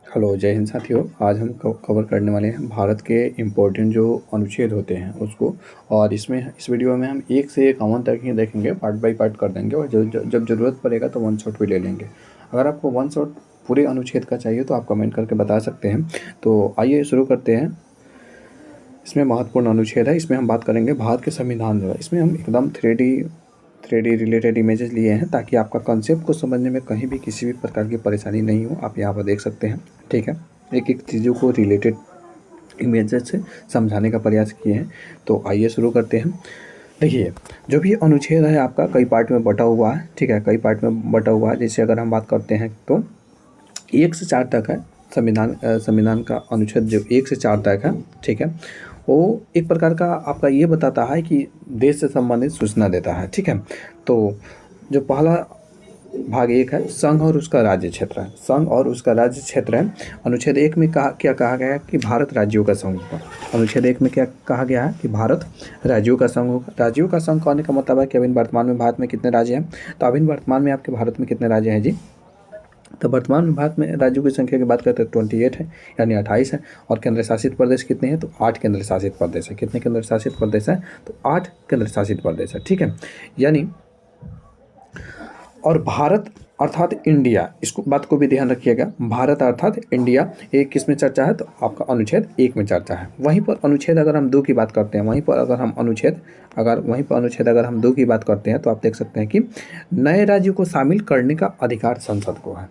Hello, जय हिंद साथियों। आज हम कवर करने वाले हैं भारत के इम्पोर्टेंट जो अनुच्छेद होते हैं उसको। और इस वीडियो में हम 1 से 51 तक ही देखेंगे, पार्ट बाय पार्ट कर देंगे और जब ज़रूरत पड़ेगा तो वन शॉट भी ले लेंगे। अगर आपको वन शॉट पूरे अनुच्छेद का चाहिए तो आप कमेंट करके बता सकते हैं। तो आइए शुरू करते हैं। इसमें महत्वपूर्ण अनुच्छेद है, इसमें हम बात करेंगे भारत के संविधान द्वारा। इसमें हम एकदम थ्री डी रिलेटेड इमेजेस लिए हैं ताकि आपका कॉन्सेप्ट को समझने में कहीं भी किसी भी प्रकार की परेशानी नहीं हो। आप यहाँ पर देख सकते हैं, ठीक है। एक एक चीज़ों को रिलेटेड इमेजेस से समझाने का प्रयास किए हैं। तो आइए शुरू करते हैं। देखिए, जो भी अनुच्छेद है आपका कई पार्ट में बटा हुआ है, ठीक है, कई पार्ट में बटा हुआ है। जैसे अगर हम बात करते हैं तो 1 से 4 तक है संविधान का अनुच्छेद जो 1 से 4 तक है, ठीक है। वो एक प्रकार का आपका ये बताता है कि देश से संबंधित सूचना देता है, ठीक है। तो जो पहला भाग 1 है, संघ और उसका राज्य क्षेत्र है। संघ और उसका राज्य क्षेत्र है। अनुच्छेद 1 में क्या कहा गया है कि भारत राज्यों का संघ होगा। अनुच्छेद 1 में क्या कहा गया है कि भारत राज्यों का संघ होगा। राज्यों का संघ कहने का मतलब है कि अभी वर्तमान में भारत में कितने राज्य हैं। तो अभी वर्तमान में आपके भारत में कितने राज्य हैं जी? तो वर्तमान में भारत में राज्यों की संख्या की बात करते हैं 28 है, यानी 28 है। और केंद्र शासित प्रदेश कितने हैं? तो 8 केंद्र शासित प्रदेश है। कितने केंद्र शासित प्रदेश है? तो 8 केंद्र शासित प्रदेश है, ठीक है। यानी और भारत अर्थात इंडिया, इसको बात को भी ध्यान रखिएगा। भारत अर्थात इंडिया एक किस में चर्चा है? तो आपका अनुच्छेद 1 में चर्चा है। वहीं पर अनुच्छेद अगर हम 2 की बात करते हैं, वहीं पर अनुच्छेद अगर हम 2 की बात करते हैं तो आप देख सकते हैं कि नए राज्यों को शामिल करने का अधिकार संसद को है।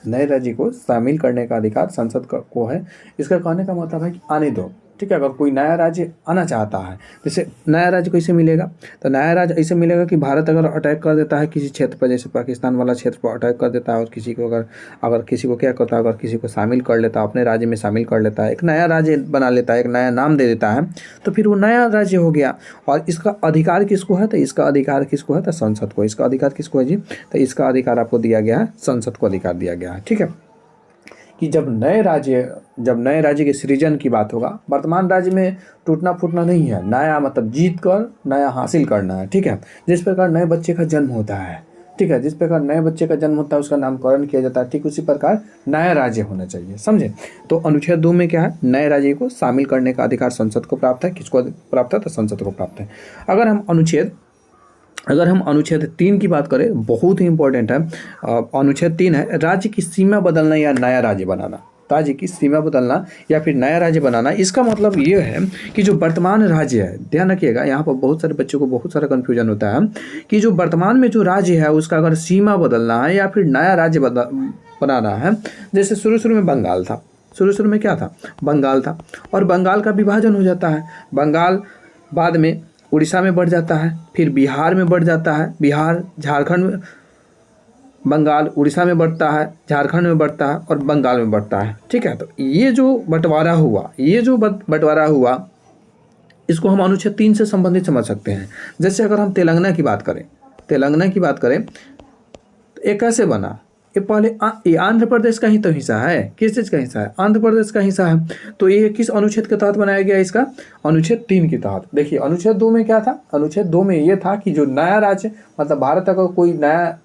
नए राज्य को शामिल करने का अधिकार संसद को है। इसका कहने का मतलब है कि आने दो, ठीक है। अगर कोई नया राज्य आना चाहता है, जैसे नया राज्य कैसे मिलेगा? तो नया राज्य ऐसे मिलेगा कि भारत अगर अटैक कर देता है किसी क्षेत्र पर, जैसे पाकिस्तान वाला क्षेत्र पर अटैक कर देता है और किसी को अगर किसी को क्या करता है, अगर किसी को शामिल कर लेता है, अपने राज्य में शामिल कर लेता है, एक नया राज्य बना लेता है, एक नया नाम दे देता है, तो फिर वो नया राज्य हो गया। और इसका अधिकार किसको है? तो इसका अधिकार किसको है? तो संसद को। इसका अधिकार किसको है जी? तो इसका अधिकार आपको दिया गया है, संसद को अधिकार दिया गया है, ठीक है। कि जब नए राज्य के सृजन की बात होगा, वर्तमान राज्य में टूटना फूटना नहीं है, नया मतलब जीत कर नया हासिल करना है, ठीक है। जिस प्रकार नए बच्चे का जन्म होता है, ठीक है, जिस प्रकार नए बच्चे का जन्म होता है उसका नामकरण किया जाता है, ठीक उसी प्रकार नया राज्य होना चाहिए, समझे। तो अनुच्छेद 2 में क्या है? नए राज्य को शामिल करने का अधिकार संसद को प्राप्त है। किसको प्राप्त है? तो संसद को प्राप्त है। अगर हम अनुच्छेद 3 की बात करें, बहुत ही इंपॉर्टेंट है। अनुच्छेद 3 है, राज्य की सीमा बदलना या नया राज्य बनाना। राज्य की सीमा बदलना या फिर नया राज्य बनाना। इसका मतलब ये है कि जो वर्तमान राज्य है, ध्यान रखिएगा, यहाँ पर बहुत सारे बच्चों को बहुत सारा कन्फ्यूजन होता है कि जो वर्तमान में जो राज्य है उसका अगर सीमा बदलना है या फिर नया राज्य बनाना है। जैसे शुरू में बंगाल था, शुरू में क्या था? बंगाल था। और बंगाल का विभाजन हो जाता है। बंगाल बाद में उड़ीसा में बढ़ जाता है, फिर बिहार में बढ़ जाता है, बिहार झारखंड में, बंगाल उड़ीसा में बढ़ता है, झारखंड में बढ़ता है और बंगाल में बढ़ता है, ठीक है। तो ये जो बंटवारा हुआ, इसको हम अनुच्छेद 3 से संबंधित समझ सकते हैं। जैसे अगर हम तेलंगाना की बात करें तो ये कैसे बना? ये पहले ये आंध्र प्रदेश का ही तो हिस्सा है। किस चीज़ का हिस्सा है? आंध्र प्रदेश का हिस्सा है। तो ये किस अनुच्छेद के तहत बनाया गया? इसका अनुच्छेद 3 के तहत। देखिए, अनुच्छेद 2 में क्या था? अनुच्छेद 2 में ये था कि जो नया राज्य मतलब भारत अगर कोई नया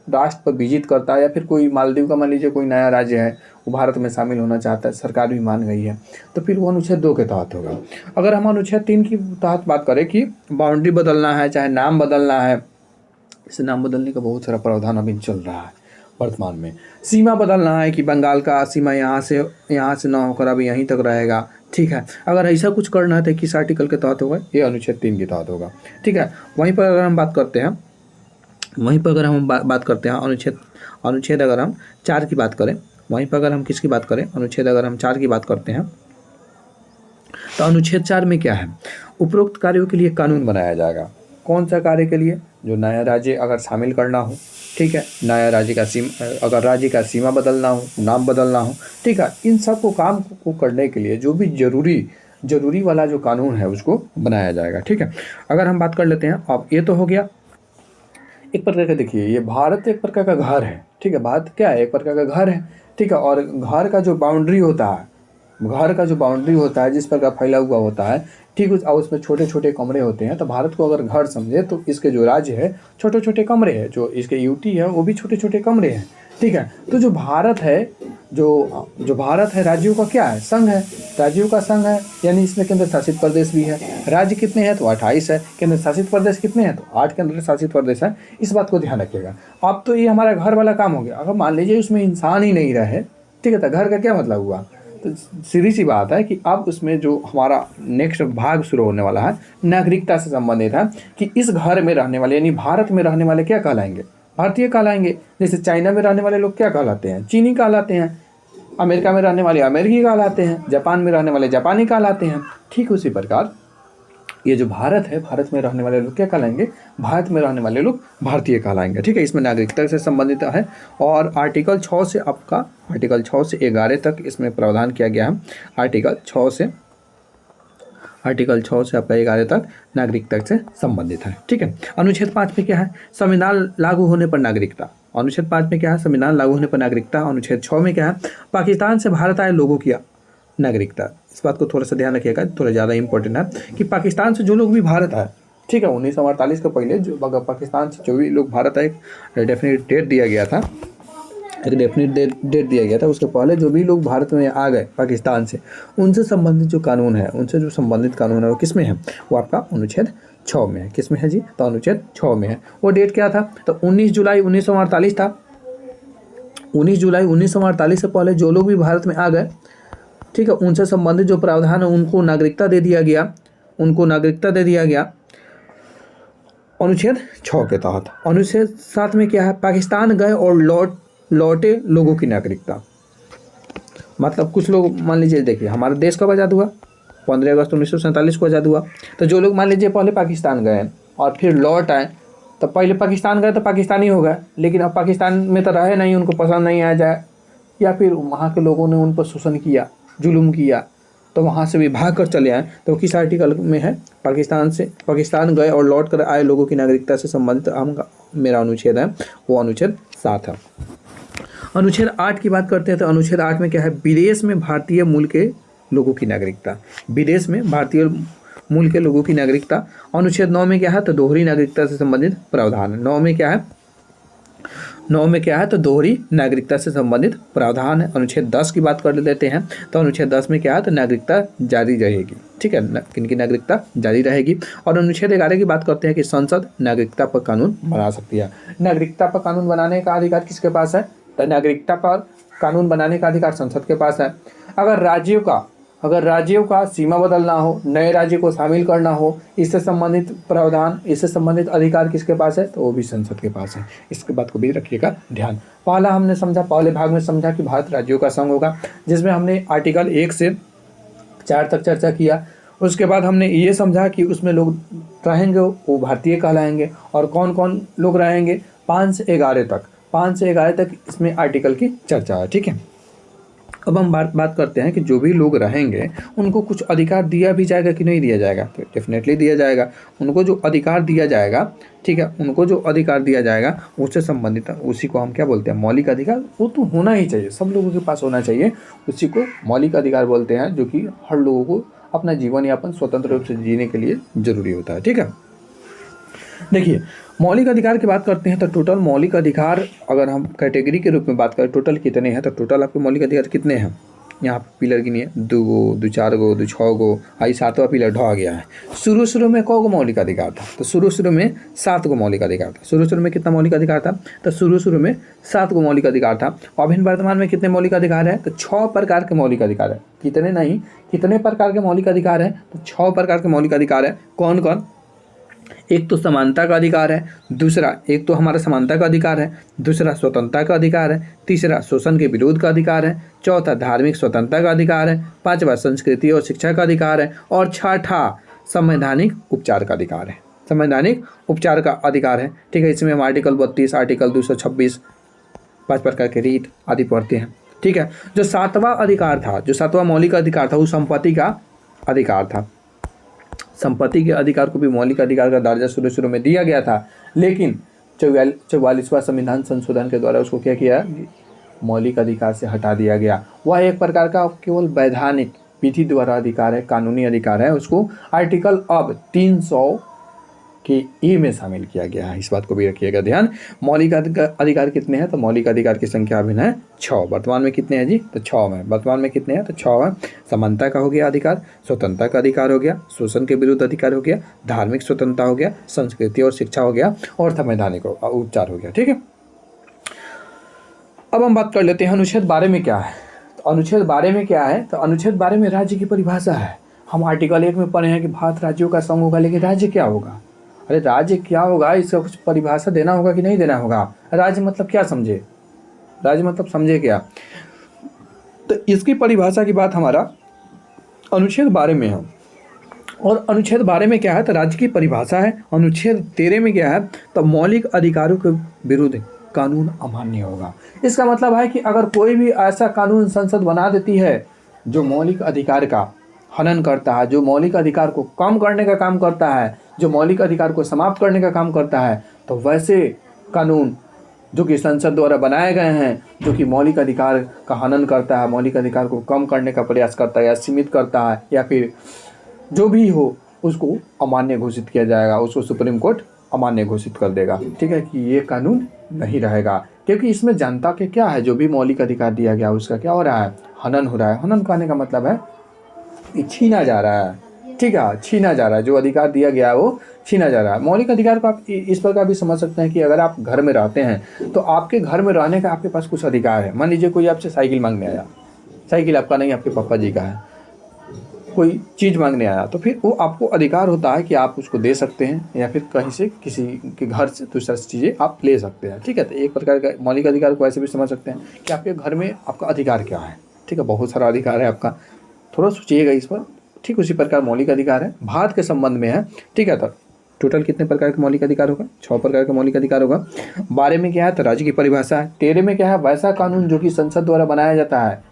राष्ट्र पर विजिट करता है या फिर कोई मालदीव का मान लीजिए कोई नया राज्य है, वो भारत में शामिल होना चाहता है, सरकार भी मान गई है, तो फिर वो अनुच्छेद 2 के तहत होगा। अगर हम अनुच्छेद 3 की तहत बात करें कि बाउंड्री बदलना है, चाहे नाम बदलना है, इसे नाम बदलने का बहुत सारा प्रावधान अभी चल रहा है वर्तमान में। सीमा बदलना है कि बंगाल का सीमा यहाँ से ना होकर अभी यहीं तक रहेगा, ठीक है। अगर ऐसा कुछ करना है तो किस आर्टिकल के तहत होगा? ये अनुच्छेद 3 के तहत होगा, ठीक है। वहीं पर अगर हम बात करते हैं अनुच्छेद अगर हम 4 की बात करें, वहीं पर अगर हम किसकी बात करें? अनुच्छेद अगर हम 4 की बात करते हैं तो अनुच्छेद 4 में क्या है? उपरोक्त कार्यों के लिए कानून बनाया जाएगा। कौन सा कार्य के लिए? जो नया राज्य अगर शामिल करना हो, ठीक है, नया राज्य का अगर राज्य का सीमा बदलना हो, नाम बदलना हो, ठीक है, इन सब को काम को करने के लिए जो भी जरूरी वाला जो कानून है उसको बनाया जाएगा, ठीक है। अगर हम बात कर लेते हैं, अब ये तो हो गया एक प्रकार का। देखिए, ये भारत एक प्रकार का घर है, ठीक है। भारत क्या है? एक प्रकार का घर है, ठीक है। और घर का जो बाउंड्री होता है जिस प्रकार फैला हुआ होता है, ठीक उसमें छोटे छोटे कमरे होते हैं। तो भारत को अगर घर समझे तो इसके जो राज्य है छोटे छोटे कमरे हैं, जो इसके यूटी है वो भी छोटे छोटे कमरे हैं, ठीक है। तो जो भारत है जो भारत है राज्यों का क्या है, संघ है, राज्यों का संघ है, यानी इसमें केंद्र शासित प्रदेश भी है। राज्य कितने हैं तो 28 है, केंद्र शासित प्रदेश कितने हैं तो 8 केंद्र शासित प्रदेश है। इस बात को ध्यान रखिएगा। अब तो ये हमारा घर वाला काम हो गया। अगर मान लीजिए उसमें इंसान ही नहीं रहे, ठीक है, तो घर का क्या मतलब हुआ। तो सीधी सी बात है कि अब उसमें जो हमारा नेक्स्ट भाग शुरू होने वाला है नागरिकता से संबंधित है कि इस घर में रहने वाले यानी भारत में रहने वाले क्या कहलाएंगे, भारतीय कहलाएंगे। जैसे चाइना में रहने वाले लोग क्या कहलाते हैं, चीनी कहलाते हैं। अमेरिका में रहने वाले अमेरिकी कहलाते हैं। जापान में रहने वाले जापानी कहलाते हैं। ठीक उसी प्रकार ये जो भारत है, भारत में रहने वाले लोग क्या कहलाएंगे, भारत में रहने वाले लोग भारतीय कहलाएंगे। ठीक है, इसमें नागरिकता से संबंधित है। और आर्टिकल 6 से आपका आर्टिकल 6 से 11 तक इसमें प्रावधान किया गया है। आर्टिकल 6 से आपका 11 तक नागरिकता से संबंधित है। ठीक है, अनुच्छेद 5 में क्या है, संविधान लागू होने पर नागरिकता। अनुच्छेद 5 में क्या है, संविधान लागू होने पर नागरिकता। अनुच्छेद 6 में क्या है, पाकिस्तान से भारत आए लोगों की नागरिकता। इस बात को थोड़ा सा ध्यान रखिएगा, थोड़ा ज़्यादा इंपॉर्टेंट है कि पाकिस्तान से जो लोग भी भारत आए, ठीक है, 1948 के पहले जो पाकिस्तान से जो भी लोग भारत आए, डेफिनेट डेट दिया गया था, एक डेफिनेट डेट दिया गया था। उसके पहले जो भी लोग भारत में आ गए पाकिस्तान से, उनसे संबंधित जो कानून है, उनसे जो संबंधित कानून है वो किस में है, वो आपका अनुच्छेद 6 में है। किस में है जी, तो अनुच्छेद 6 में है। वो डेट क्या था, तो 19 जुलाई 1948 था। 19 जुलाई 1948 से पहले जो लोग भी भारत में आ गए, ठीक है, उनसे संबंधित जो प्रावधान है उनको नागरिकता दे दिया गया, अनुच्छेद 6 के तहत। अनुच्छेद 7 में क्या है, पाकिस्तान गए और लौटे लोगों की नागरिकता। मतलब कुछ लोग मान लीजिए, देखिए हमारा देश कब आज़ाद हुआ, 15 अगस्त 1947 को आज़ाद हुआ। तो जो लोग मान लीजिए पहले पाकिस्तान गए और फिर लौट आए, तो पहले पाकिस्तान गए तो पाकिस्तानी हो गए, लेकिन अब पाकिस्तान में तो रहे नहीं, उनको पसंद नहीं आया जाए, या फिर वहाँ के लोगों ने उन पर शोषण किया, जुल्म किया, तो वहाँ से भी भाग कर चले आए। तो किस आर्टिकल में है, पाकिस्तान गए और लौट कर आए लोगों की नागरिकता से संबंधित मेरा अनुच्छेद है, वो अनुच्छेद 7 है। अनुच्छेद 8 की बात करते हैं तो अनुच्छेद 8 में क्या है, विदेश में भारतीय मूल के लोगों की नागरिकता। विदेश में भारतीय मूल के लोगों की नागरिकता। अनुच्छेद 9 में क्या है, तो दोहरी नागरिकता से संबंधित प्रावधान। 9 में क्या है, तो दोहरी नागरिकता से संबंधित प्रावधान है। अनुच्छेद 10 की बात कर लेते हैं, तो अनुच्छेद 10 में क्या है, तो नागरिकता जारी रहेगी। ठीक है, किनकी नागरिकता जारी रहेगी। और अनुच्छेद 11 की बात करते हैं कि संसद नागरिकता पर कानून बना सकती है। नागरिकता पर कानून बनाने का अधिकार किसके पास है, तो नागरिकता पर कानून बनाने का अधिकार संसद के पास है। अगर राज्यों का सीमा बदलना हो, नए राज्य को शामिल करना हो, इससे संबंधित प्रावधान, इससे संबंधित अधिकार किसके पास है, तो वो भी संसद के पास है। इसके बात को भी रखिएगा ध्यान। पहले भाग में समझा कि भारत राज्यों का संघ होगा, जिसमें हमने आर्टिकल 1 से 4 तक चर्चा किया। उसके बाद हमने ये समझा कि उसमें लोग रहेंगे वो भारतीय कहलाएंगे, और कौन कौन लोग रहेंगे, 5 से 11 तक इसमें आर्टिकल की चर्चा है। ठीक है, अब हम बात करते हैं कि जो भी लोग रहेंगे उनको कुछ अधिकार दिया भी जाएगा कि नहीं दिया जाएगा, तो डेफिनेटली दिया जाएगा। उनको जो अधिकार दिया जाएगा, ठीक है, उनको जो अधिकार दिया जाएगा उससे संबंधित, उसी को हम क्या बोलते हैं, मौलिक अधिकार। वो तो होना ही चाहिए, सब लोगों के पास होना चाहिए, उसी को मौलिक अधिकार बोलते हैं, जो कि हर लोगों को अपना जीवन यापन स्वतंत्र रूप से जीने के लिए जरूरी होता है। ठीक है, देखिए मौलिक अधिकार की बात करते हैं तो टोटल मौलिक अधिकार अगर हम कैटेगरी के रूप में बात करें, टोटल कितने हैं, तो टोटल आपके मौलिक अधिकार कितने हैं, यहाँ पिलर गिनिए, 2 गो, 2 4 गो, 2 6 गो, आई 7वां पिलर ढह गया है। शुरू में कौ गो मौलिक अधिकार था, तो शुरू में 7 गो मौलिक अधिकार था। शुरू में कितना मौलिक अधिकार था, तो शुरू में 7 गो मौलिक अधिकार था। अभिन्न वर्तमान में कितने मौलिक अधिकार है, तो 6 प्रकार के मौलिक अधिकार है। कितने प्रकार के मौलिक अधिकार है, तो 6 प्रकार के मौलिक अधिकार है। कौन कौन, एक तो समानता का अधिकार है, एक तो हमारा समानता का अधिकार है, दूसरा स्वतंत्रता का अधिकार है, तीसरा शोषण के विरोध का अधिकार है, चौथा धार्मिक स्वतंत्रता का अधिकार है, 5वां संस्कृति और शिक्षा का अधिकार है, और 6ठा संवैधानिक उपचार का अधिकार है। ठीक है, इसमें हम आर्टिकल 32, आर्टिकल 226, 5 प्रकार के रीत आदि पढ़ते हैं। ठीक है, जो 7वां मौलिक अधिकार था वो संपत्ति का अधिकार था। संपत्ति के अधिकार को भी मौलिक अधिकार का दर्जा शुरू में दिया गया था, लेकिन 44वां संविधान संशोधन के द्वारा उसको क्या किया, मौलिक अधिकार से हटा दिया गया। वह एक प्रकार का केवल वैधानिक विधि द्वारा अधिकार है, कानूनी अधिकार है। उसको आर्टिकल अब कि ई में शामिल किया गया है। इस बात को भी रखिएगा ध्यान। मौलिक अधिकार कितने हैं? तो मौलिक अधिकार की संख्या अभिन्न है 6। वर्तमान में कितने हैं जी? तो 6 में। वर्तमान में कितने हैं? तो 6 है। समानता का हो गया अधिकार, स्वतंत्रता का अधिकार हो गया, शोषण के विरुद्ध अधिकार हो गया, धार्मिक स्वतंत्रता हो गया, संस्कृति और शिक्षा हो गया, और संवैधानिक उपचार हो गया। ठीक है, अब हम बात कर लेते हैं अनुच्छेद 12 में क्या है। तो अनुच्छेद 12 में क्या है? तो अनुच्छेद 12 में राज्य की परिभाषा है। हम आर्टिकल 1 में पढ़े हैं कि भारत राज्यों का संघ होगा, लेकिन राज्य क्या होगा? अरे राज्य क्या होगा, इसका कुछ परिभाषा देना होगा कि नहीं देना होगा? राज्य मतलब क्या समझे? राज्य मतलब समझे क्या? तो इसकी परिभाषा की बात हमारा अनुच्छेद 12 में है। और अनुच्छेद 12 में क्या है? तो राज्य की परिभाषा है। अनुच्छेद 13 में क्या है? तो मौलिक अधिकारों के विरुद्ध कानून अमान्य होगा। इसका मतलब है कि अगर कोई भी ऐसा कानून संसद बना देती है जो मौलिक अधिकार का हनन करता है, जो मौलिक अधिकार को कम करने का काम करता है, जो मौलिक अधिकार को समाप्त करने का काम करता है, तो वैसे कानून जो कि संसद द्वारा बनाए गए हैं, जो कि मौलिक अधिकार का हनन करता है, मौलिक अधिकार को कम करने का प्रयास करता है या सीमित करता है, या फिर जो भी हो, उसको अमान्य घोषित किया जाएगा। उसको सुप्रीम कोर्ट अमान्य घोषित कर देगा। ठीक है, कि ये कानून नहीं रहेगा, क्योंकि इसमें जनता के क्या है, जो भी मौलिक अधिकार दिया गया उसका क्या हो रहा है? हनन हो रहा है। हनन कहने का मतलब है कि छीना जा रहा है। ठीक है, छीना जा रहा है। जो अधिकार दिया गया है वो छीना जा रहा है। मौलिक अधिकार को आप इस प्रकार भी समझ सकते हैं कि अगर आप घर में रहते हैं तो आपके घर में रहने का आपके पास कुछ अधिकार है। मान लीजिए कोई आपसे साइकिल मांगने आया, साइकिल आपका नहीं, आपके पापा जी का है, कोई चीज़ मांगने आया, तो फिर वो आपको अधिकार होता है कि आप उसको दे सकते हैं, या फिर कहीं से किसी के घर से दूसरा चीज़ें आप ले सकते हैं। ठीक है, तो एक प्रकार का मौलिक अधिकार को ऐसे भी समझ सकते हैं कि आपके घर में आपका अधिकार क्या है। ठीक है, बहुत सारा अधिकार है आपका, थोड़ा सोचिएगा इस पर। ठीक, उसी प्रकार मौलिक अधिकार है, भारत के संबंध में है। ठीक है, तो टोटल कितने प्रकार के मौलिक अधिकार होगा? 6 प्रकार का मौलिक अधिकार होगा। 12 में क्या है? तो राज्य की परिभाषा है। 13 में क्या है? वैसा कानून जो कि संसद द्वारा बनाया जाता है,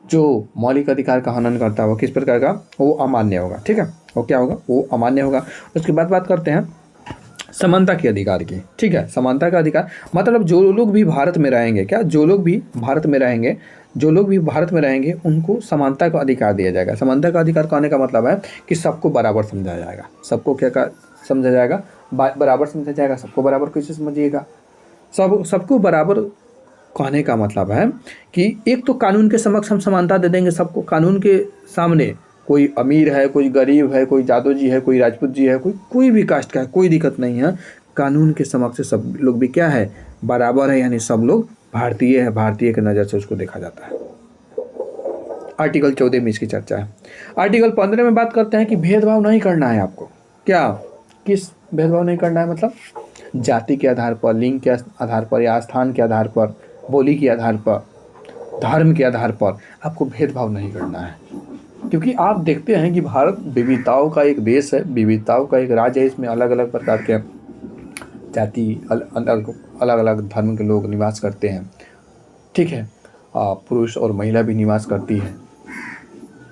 जो मौलिक अधिकार का हनन करता है, वो किस प्रकार का? वो अमान्य होगा। ठीक है, वो क्या होगा? वो अमान्य होगा। उसके बाद बात करते हैं समानता के अधिकार की। ठीक है, समानता का अधिकार मतलब जो लोग भी भारत में रहेंगे, क्या जो लोग भी भारत में रहेंगे, जो लोग भी भारत में रहेंगे उनको समानता का अधिकार दिया जाएगा। समानता का अधिकार कहने का मतलब है कि सबको बराबर समझा जाएगा। सबको क्या समझा जाएगा? बराबर समझा जाएगा। सबको बराबर कैसे समझिएगा? सबको बराबर कहने का मतलब है कि एक तो कानून के समक्ष हम समानता दे देंगे सबको। कानून के सामने कोई अमीर है, कोई गरीब है, कोई जादव जी है, कोई राजपूत जी है, कोई भी कास्ट का है, कोई दिक्कत नहीं है। कानून के समक्ष सब लोग भी क्या है? बराबर है, यानी सब लोग भारतीय है। भारतीय की नज़र से उसको देखा जाता है। आर्टिकल 14 में इसकी चर्चा है। आर्टिकल 15 में बात करते हैं कि भेदभाव नहीं करना है आपको। क्या, किस भेदभाव नहीं करना है? मतलब जाति के आधार पर, लिंग के आधार पर, या स्थान के आधार पर, बोली के आधार पर, धर्म के आधार पर आपको भेदभाव नहीं करना है। क्योंकि आप देखते हैं कि भारत विविधताओं का एक देश है, विविधताओं का एक राज्य है। इसमें अलग अलग प्रकार के जाति, अलग अलग धर्म के लोग निवास करते हैं। ठीक है, पुरुष और महिला भी निवास करती है।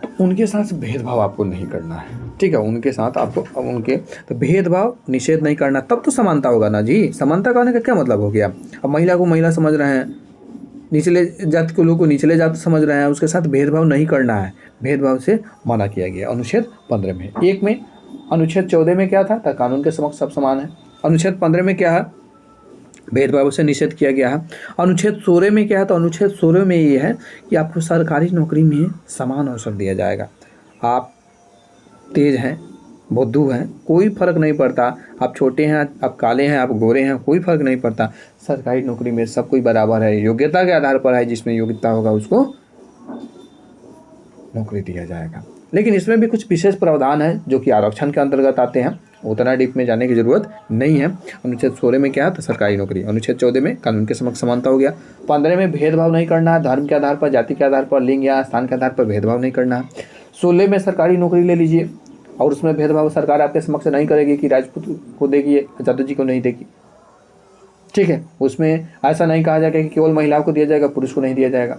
तो उनके साथ भेदभाव आपको नहीं करना है। ठीक है, उनके साथ आपको उनके तो भेदभाव निषेध नहीं करना, तब तो समानता होगा ना जी। समानता करने का क्या मतलब हो गया? अब महिला को महिला समझ रहे हैं, निचले जाति के लोग को निचले जाति समझ रहे हैं, उसके साथ भेदभाव नहीं करना है। भेदभाव से मना किया गया अनुच्छेद 15 में। 1 में अनुच्छेद 14 में क्या था? तो कानून के समक्ष सब समान है। अनुच्छेद 15 में क्या है? भेदभाव से निषेध किया गया है। अनुच्छेद 16 में क्या है? तो अनुच्छेद 16 में ये है कि आपको सरकारी नौकरी में समान अवसर दिया जाएगा। आप तेज हैं, बुद्धू हैं, कोई फर्क नहीं पड़ता। आप छोटे हैं, आप काले हैं, आप गोरे हैं, कोई फर्क नहीं पड़ता। सरकारी नौकरी में सब कोई बराबर है। योग्यता के आधार पर है, जिसमें योग्यता होगा उसको नौकरी दिया जाएगा। लेकिन इसमें भी कुछ विशेष प्रावधान है जो कि आरक्षण के अंतर्गत आते हैं। उतना डीप में जाने की जरूरत नहीं है। अनुच्छेद 16 में क्या है? तो सरकारी नौकरी। अनुच्छेद 14 में कानून के समक्ष समानता हो गया। 15 में भेदभाव नहीं करना है, धर्म के आधार पर, जाति के आधार पर, लिंग या स्थान के आधार पर भेदभाव नहीं करना है। 16 में सरकारी नौकरी ले लीजिए, और उसमें भेदभाव सरकार आपके समक्ष नहीं करेगी कि राजपूत को देगी, जादव जी को नहीं देगी। ठीक है, उसमें ऐसा नहीं कहा जाएगा कि केवल महिलाओं को दिया जाएगा, पुरुष को नहीं दिया जाएगा।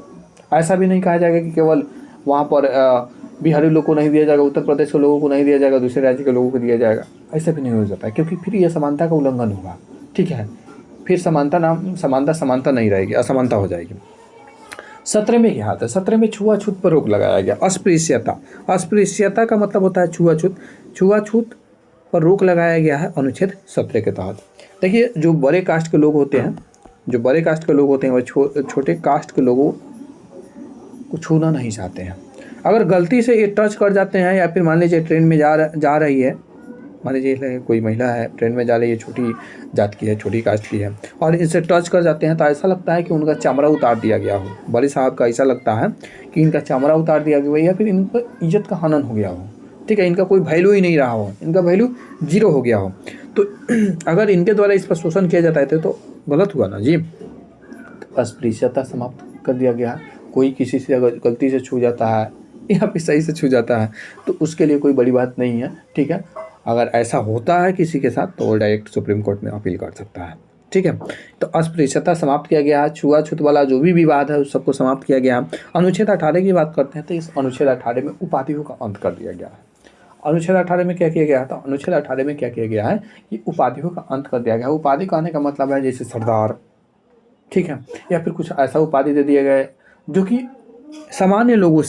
ऐसा भी नहीं कहा जाएगा कि केवल वहाँ पर बिहारी लोग को नहीं दिया जाएगा, उत्तर प्रदेश के लोगों को नहीं दिया जाएगा, दूसरे राज्य के लोगों को दिया जाएगा। ऐसा भी नहीं हो जाता है, क्योंकि फिर यह समानता का उल्लंघन होगा। ठीक है, फिर समानता नहीं रहेगी, असमानता हो जाएगी। 17 में क्या आता है? 17 में छुआछूत पर रोक लगाया गया। अस्पृश्यता का मतलब होता है छुआछूत। छुआछूत पर रोक लगाया गया है अनुच्छेद 17 के तहत। देखिए जो बड़े कास्ट के लोग होते हैं, वो छोटे कास्ट के लोगों को छूना नहीं चाहते हैं। अगर गलती से ये टच कर जाते हैं, या फिर मान लीजिए ट्रेन में जा रही है, मान लीजिए कोई महिला है ट्रेन में जा रही है, छोटी जात की है, छोटी कास्ट की है, और इनसे टच कर जाते हैं तो ऐसा लगता है कि उनका चमड़ा उतार दिया गया हो। बड़े साहब का ऐसा लगता है कि इनका चमड़ा उतार दिया गया हो, या फिर इन पर इज्जत का हनन हो गया हो, ठीक है, इनका कोई वैल्यू ही नहीं रहा हो, इनका वैल्यू जीरो हो गया हो। तो अगर इनके द्वारा इस पर शोषण किया जाता है तो गलत हुआ ना जी। अस्पृश्यता समाप्त कर दिया गया है। कोई किसी से अगर गलती से छू जाता है या फिर सही से छू जाता है तो उसके लिए कोई बड़ी बात नहीं है, ठीक है। अगर ऐसा होता है किसी के साथ तो वो डायरेक्ट सुप्रीम कोर्ट में अपील कर सकता है, ठीक है। तो अस्पृश्यता समाप्त किया गया है। छुआछूत वाला जो भी विवाद है उस सबको समाप्त किया गया। अनुच्छेद 18 की बात करते हैं तो इस अनुच्छेद 18 में उपाधियों का अंत कर दिया गया है। अनुच्छेद 18 में क्या किया गया था? अनुच्छेद 18 में क्या किया गया है कि उपाधियों का अंत कर दिया गया है। उपाधि कहने का मतलब है जैसे सरदार, ठीक है, या फिर कुछ ऐसा उपाधि दे दिया गया है जो कि सामान्य लोगों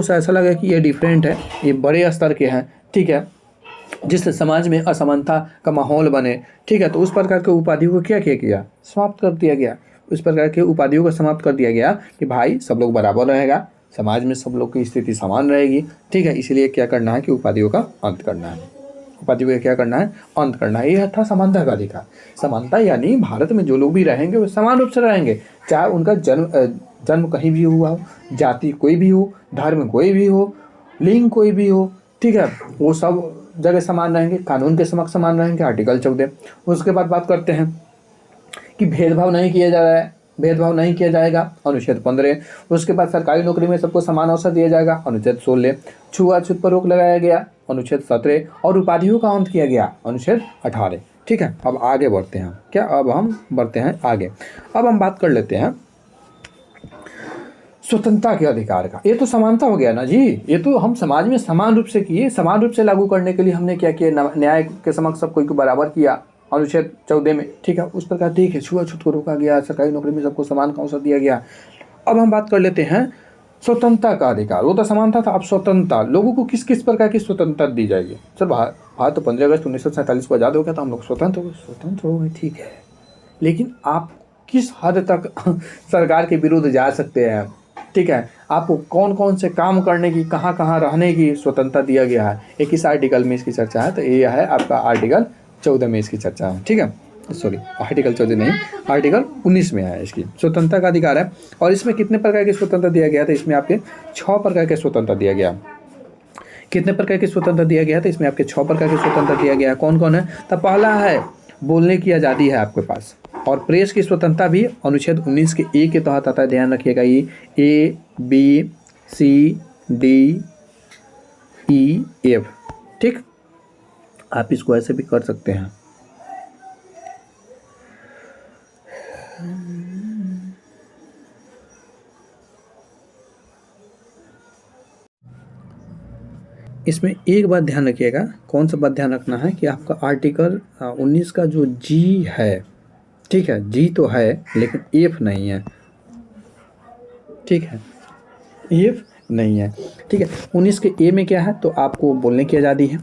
से ऐसा लगे कि ये डिफरेंट है, ये बड़े स्तर के हैं, ठीक है, जिससे समाज में असमानता का माहौल बने, ठीक है। तो उस प्रकार के उपाधियों को क्या किया गया? समाप्त कर दिया गया। उस प्रकार के उपाधियों को समाप्त कर दिया गया कि भाई सब लोग बराबर रहेगा, समाज में सब लोग की स्थिति समान रहेगी, ठीक है। इसलिए क्या करना है कि उपाधियों का अंत करना है। उपाधियों का क्या करना है? अंत करना है। यह था समानता का अधिकार। समानता यानी भारत में जो लोग भी रहेंगे वो समान रूप से रहेंगे, चाहे उनका जन्म कहीं भी हुआ हो, जाति कोई भी हो, धर्म कोई भी हो, लिंग कोई भी हो, ठीक है, वो सब जगह समान रहेंगे, कानून के समक्ष समान रहेंगे। आर्टिकल 14। उसके बाद बात करते हैं कि भेदभाव नहीं किया जाएगा, अनुच्छेद 15। उसके बाद सरकारी नौकरी में सबको समान अवसर दिया जाएगा, अनुच्छेद 16। छुआछूत पर रोक लगाया गया, अनुच्छेद 17। और उपाधियों का अंत किया गया, अनुच्छेद 18, ठीक है। अब आगे बढ़ते हैं, अब हम बढ़ते हैं आगे। अब हम बात कर लेते हैं स्वतंत्रता के अधिकार का। ये तो समानता हो गया ना जी, ये तो हम समाज में समान रूप से किए, समान रूप से लागू करने के लिए हमने क्या किया? न्याय के समक्ष सब कोई को बराबर किया, अनुच्छेद 14 में, ठीक है। उस प्रकार ठीक है, छुआछूत को रोका गया, सरकारी नौकरी में सबको समान का अवसर दिया गया। अब हम बात कर लेते हैं स्वतंत्रता का अधिकार। वो तो समानता था, अब स्वतंत्रता। लोगों को किस किस प्रकार की स्वतंत्रता दी जाएगी? सर भारत तो 15 अगस्त 1947 को आज़ाद हो गया था, हम लोग स्वतंत्र हो गए, ठीक है, लेकिन आप किस हद तक सरकार के विरुद्ध जा सकते हैं, ठीक है। आपको कौन कौन से काम करने की, कहाँ कहाँ रहने की स्वतंत्रता दिया गया है, एक इस आर्टिकल में इसकी चर्चा है। तो ये है आपका आर्टिकल 14 में इसकी चर्चा है, ठीक है। सॉरी, आर्टिकल 14 नहीं, आर्टिकल 19 में है इसकी स्वतंत्रता का अधिकार है। और इसमें कितने प्रकार की स्वतंत्रता दिया गया था? इसमें आपके 6 प्रकार के स्वतंत्रता दिया गया। कितने प्रकार की स्वतंत्रता दिया गया था? इसमें आपके 6 प्रकार की स्वतंत्रता दिया गया है। कौन कौन है? तो पहला है बोलने की आज़ादी है आपके पास, और प्रेस की स्वतंत्रता भी अनुच्छेद 19 के ए के तहत आता है। ध्यान रखिएगा, ये ABCDEF, ठीक। आप इसको ऐसे भी कर सकते हैं। इसमें एक बात ध्यान रखिएगा, कौन सा बात ध्यान रखना है कि आपका आर्टिकल 19 का जो जी है, ठीक है, जी तो है लेकिन एफ नहीं है, ठीक है, एफ नहीं है, ठीक है। 19 के ए में क्या है? तो आपको बोलने की आज़ादी है।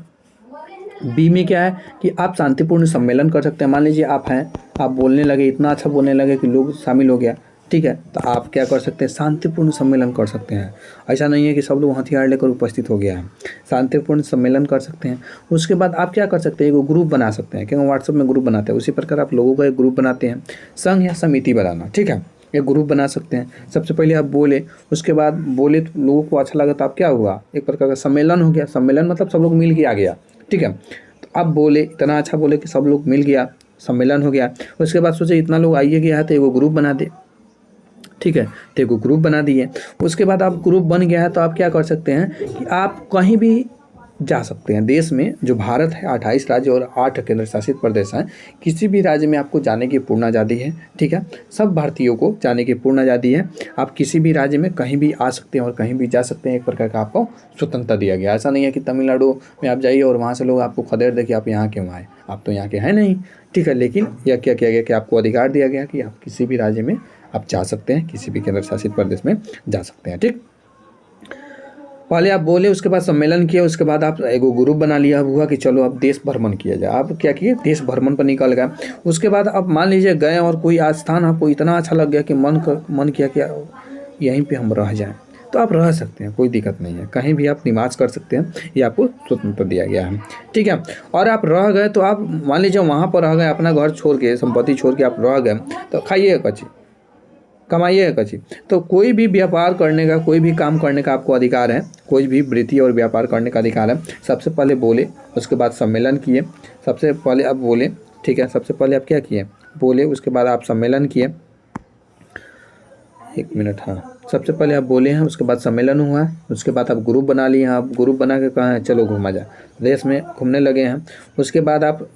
बी में क्या है कि आप शांतिपूर्ण सम्मेलन कर सकते हैं। मान लीजिए आप हैं, आप बोलने लगे, इतना अच्छा बोलने लगे कि लोग शामिल हो गया, ठीक है, तो आप क्या कर सकते हैं? शांतिपूर्ण सम्मेलन कर सकते हैं। ऐसा नहीं है कि सब लोग हथियार लेकर उपस्थित हो गया है, शांतिपूर्ण सम्मेलन कर सकते हैं। उसके बाद आप क्या कर सकते हैं? एक ग्रुप बना सकते हैं, क्योंकि व्हाट्सएप में ग्रुप बनाते हैं, उसी प्रकार आप लोगों का एक ग्रुप बनाते हैं, संघ या समिति बनाना, ठीक है, एक ग्रुप बना सकते हैं। सबसे पहले आप बोले, उसके बाद बोले तो लोगों को अच्छा लगा, तो आप क्या हुआ? एक प्रकार का सम्मेलन हो गया। सम्मेलन मतलब सब लोग मिल के आ गया, ठीक है। तो आप बोले, इतना अच्छा बोले कि सब लोग मिल गया, सम्मेलन हो गया। उसके बाद सोचे इतना लोग आइए गया है तो एगो ग्रुप बना दे, ठीक है, तो एगो ग्रुप बना दिए। उसके बाद आप ग्रुप बन गया है तो आप क्या कर सकते हैं कि आप कहीं भी जा सकते हैं। देश में जो भारत है 28 राज्य और 8 केंद्र शासित प्रदेश हैं, किसी भी राज्य में आपको जाने की पूर्ण आज़ादी है, ठीक है। सब भारतीयों को जाने की पूर्ण आज़ादी है। आप किसी भी राज्य में कहीं भी आ सकते हैं और कहीं भी जा सकते हैं। एक प्रकार का आपको स्वतंत्रता दिया गया। ऐसा नहीं है कि तमिलनाडु में आप जाइए और वहाँ से लोग आपको खदेड़ दे कि आप यहाँ क्यों आए, आप तो यहाँ के हैं नहीं, ठीक है। लेकिन यह क्या किया गया कि आपको अधिकार दिया गया कि आप किसी भी राज्य में आप जा सकते हैं, किसी भी केंद्र शासित प्रदेश में जा सकते हैं, ठीक। पहले आप बोले, उसके बाद सम्मेलन किए, उसके बाद आप एगो ग्रुप बना लिया, अब हुआ कि चलो अब देश भ्रमण किया जाए। आप क्या किए, देश भ्रमण पर निकल गए। उसके बाद आप मान लीजिए गए और कोई स्थान आपको इतना अच्छा लग गया कि मन किया कि यहीं पे हम रह जाएं, तो आप रह सकते हैं, कोई दिक्कत नहीं है, कहीं भी आप निवास कर सकते हैं, ये आपको स्वतंत्रता दिया गया है, ठीक है। और आप रह गए तो आप मान लीजिए वहाँ पर रह गए, अपना घर छोड़ के, संपत्ति छोड़ के आप रह गए, तो खाइए कच्ची, कमाइए कच्ची। तो कोई भी व्यापार करने का, कोई भी काम करने का आपको अधिकार है, कोई भी वृत्ति और व्यापार करने का अधिकार है। सबसे पहले बोले, उसके बाद सम्मेलन किए, सबसे पहले आप बोले, ठीक है, सबसे पहले आप क्या किए, बोले, उसके बाद आप सम्मेलन किए, 1 मिनट, हाँ, सबसे पहले आप बोले हैं, उसके बाद सम्मेलन हुआ है, उसके बाद आप ग्रुप बना लिए हैं, आप ग्रुप बना के कहा है चलो घूमा जाए, देश में घूमने लगे हैं। उसके बाद आप